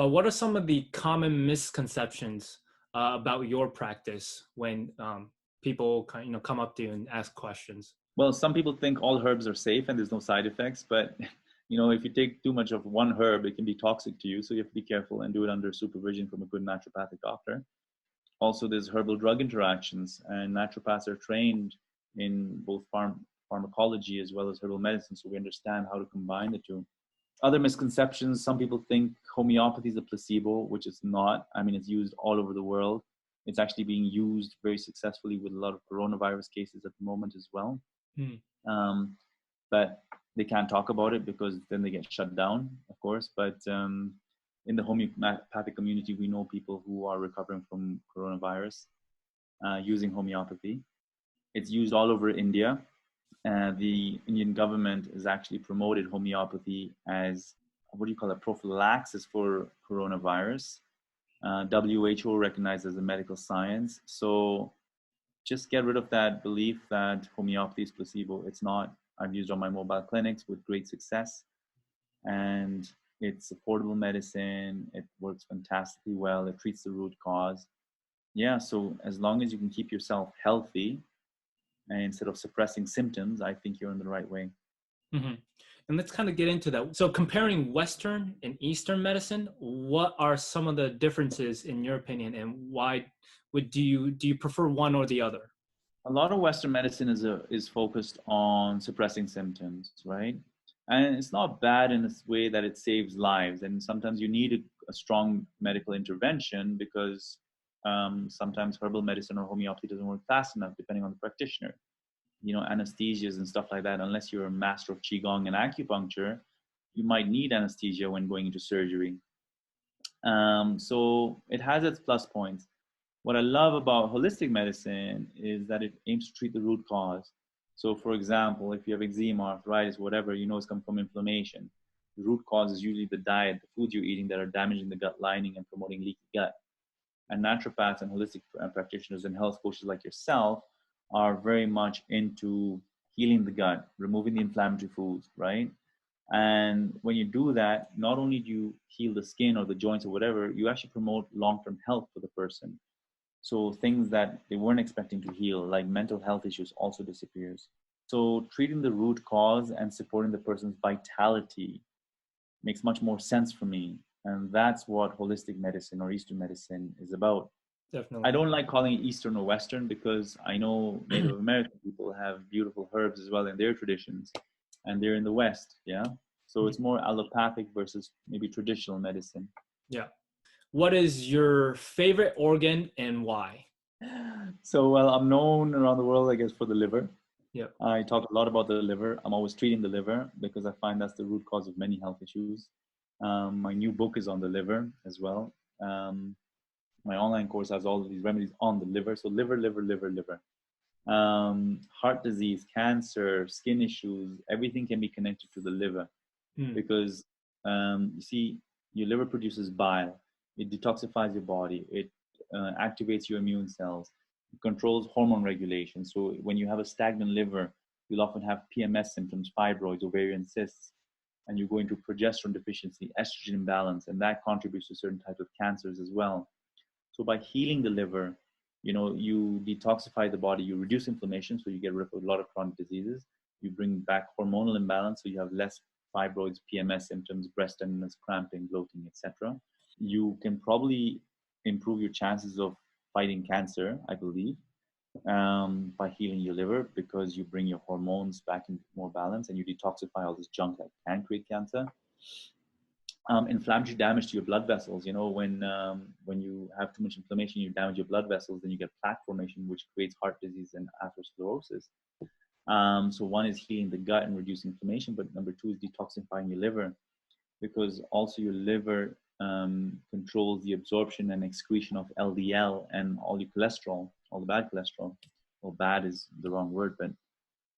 What are some of the common misconceptions about your practice when people come up to you and ask questions? Well, some people think all herbs are safe and there's no side effects, but if you take too much of one herb, it can be toxic to you. So you have to be careful and do it under supervision from a good naturopathic doctor. Also, there's herbal drug interactions, and naturopaths are trained in both pharmacology as well as herbal medicine, so we understand how to combine the two. Other misconceptions: some people think homeopathy is a placebo, which it's not. I mean, it's used all over the world. It's actually being used very successfully with a lot of coronavirus cases at the moment as well. But they can't talk about it because then they get shut down, of course. But in the homeopathic community, we know people who are recovering from coronavirus using homeopathy. It's used all over India. The Indian government has actually promoted homeopathy as, prophylaxis for coronavirus. WHO recognized as a medical science. So just get rid of that belief that homeopathy is placebo. It's not. I've used on my mobile clinics with great success, and it's affordable medicine. It works fantastically well. It treats the root cause. Yeah, so as long as you can keep yourself healthy and instead of suppressing symptoms, I think you're in the right way. Mm-hmm. And let's kind of get into that. So comparing Western and Eastern medicine, what are some of the differences in your opinion, and why do you prefer one or the other? A lot of Western medicine is focused on suppressing symptoms, right? And it's not bad in this way that it saves lives. And sometimes you need a strong medical intervention because sometimes herbal medicine or homeopathy doesn't work fast enough, depending on the practitioner. Anesthesias and stuff like that, unless you're a master of Qigong and acupuncture, you might need anesthesia when going into surgery. So it has its plus points. What I love about holistic medicine is that it aims to treat the root cause. So for example, if you have eczema, arthritis, whatever, it's come from inflammation. The root cause is usually the diet, the foods you're eating that are damaging the gut lining and promoting leaky gut. And naturopaths and holistic practitioners and health coaches like yourself are very much into healing the gut, removing the inflammatory foods, right? And when you do that, not only do you heal the skin or the joints or whatever, you actually promote long-term health for the person. So things that they weren't expecting to heal, like mental health issues, also disappears. So treating the root cause and supporting the person's vitality makes much more sense for me. And that's what holistic medicine or Eastern medicine is about. Definitely. I don't like calling it Eastern or Western because I know Native American people have beautiful herbs as well in their traditions, and they're in the West, yeah? So it's more allopathic versus maybe traditional medicine. Yeah. What is your favorite organ and why? So, well, I'm known around the world, I guess, for the liver. Yeah. I talk a lot about the liver. I'm always treating the liver because I find that's the root cause of many health issues. My new book is on the liver as well. My online course has all of these remedies on the liver. So liver. Heart disease, cancer, skin issues, everything can be connected to the liver because you see, your liver produces bile. It detoxifies your body. It activates your immune cells. It controls hormone regulation. So when you have a stagnant liver, you'll often have PMS symptoms, fibroids, ovarian cysts, and you go into progesterone deficiency, estrogen imbalance, and that contributes to certain types of cancers as well. So by healing the liver, you detoxify the body, you reduce inflammation, so you get rid of a lot of chronic diseases. You bring back hormonal imbalance, so you have less fibroids, PMS symptoms, breast tenderness, cramping, bloating, etc. You can probably improve your chances of fighting cancer, I believe, by healing your liver because you bring your hormones back into more balance and you detoxify all this junk that can create cancer. Inflammatory damage to your blood vessels. When you have too much inflammation, you damage your blood vessels, then you get plaque formation, which creates heart disease and atherosclerosis. So one is healing the gut and reducing inflammation, but number two is detoxifying your liver, because also your liver controls the absorption and excretion of LDL and all your cholesterol, all the bad cholesterol. Well, bad is the wrong word, but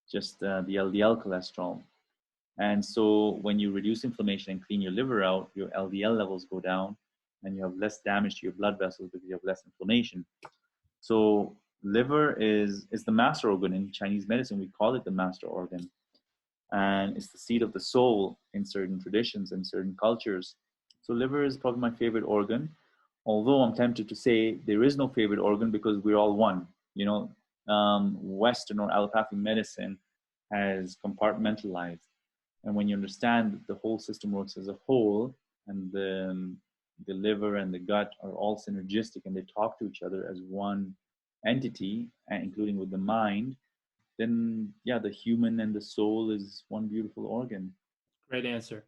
just the LDL cholesterol. And so when you reduce inflammation and clean your liver out, your LDL levels go down and you have less damage to your blood vessels because you have less inflammation. So liver is the master organ. In Chinese medicine, we call it the master organ. And it's the seat of the soul in certain traditions and certain cultures. So liver is probably my favorite organ, although I'm tempted to say there is no favorite organ because we're all one. You know, Western or allopathic medicine has compartmentalized. And when you understand that the whole system works as a whole, and the liver and the gut are all synergistic and they talk to each other as one entity, including with the mind, then yeah, the human and the soul is one beautiful organ. Great answer.